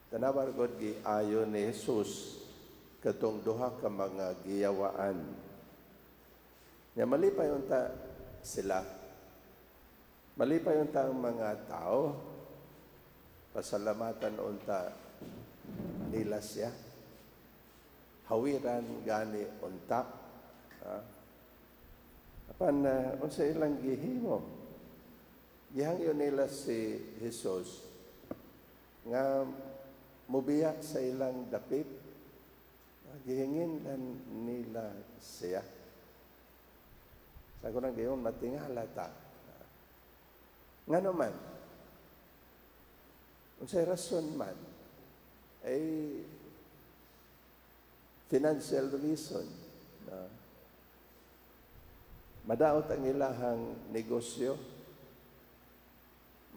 Tanawar gud giayo ni Jesus katong duha ka mga giyawaan. Nya malipay unta sila. Malipay unta ang mga tao. Pasalamatan unta nila siya. Hawiran gani unta. Apan unsa ilang gihimo? Gihangyo nila si Jesus nga mubiyak sa ilang dapit. Gihingin nila siya. Sa kunang gayon matingala ta. Nga naman, unsay rason man ay financial reason. Madaot ang ilahang negosyo.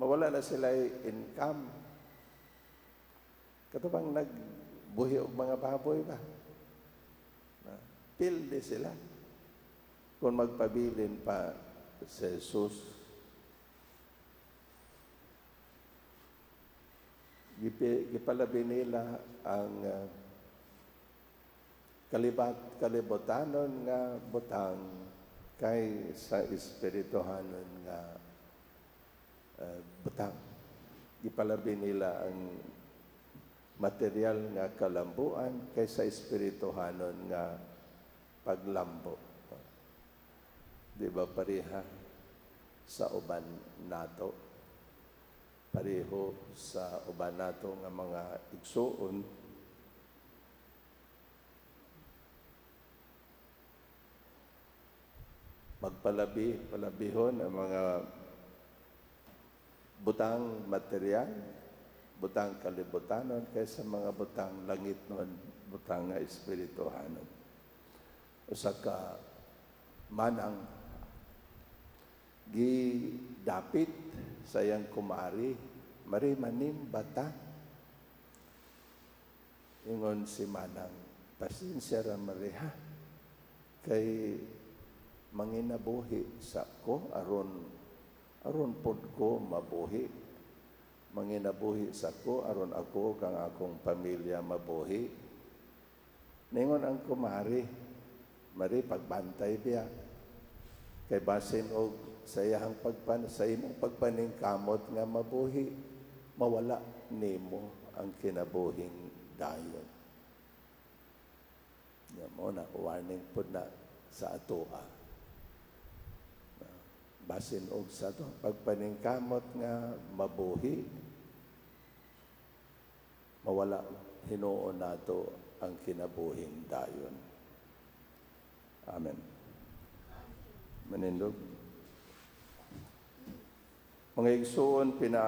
Mawala na sila income. Katubang nagbuhi og mga baboy ba? Pilde sila. Kung magpabilin pa sa Jesus. Gipalabi nila ang kalibutanon nga butang kay sa espirituhanon nga butang. Gipalabi nila ang material nga kalambuan kay sa espirituhanon nga paglambo. Di ba pareha sa uban nato? Pareho sa uban nato nga mga igsuon. Palabihon ang mga butang material, butang kalibutanon, kaysa mga butang langit nun, butang nga espirituhanon. Usa ka manang gidapit sa iyang kumari, mari manim bata. Ingon si manang, pasensya ra mariha, kay manginabuhi sa ko aron pod ko mabuhi. Manginabuhi sa ko aron ako kang akong pamilya mabuhi. Ningon ang kumari, mari pagbantay biya. Kay basin og sa iyang sa imong pagpaningkamot nga mabuhi, mawala nimo ang kinabuhing dayon. Nya mo na warning pod na sa atoa. Basin og sa to pagpaningkamot nga mabuhi, mawala hinuon nato ang kinabuhing dayon. Amen. Manindog. Mga igsuon,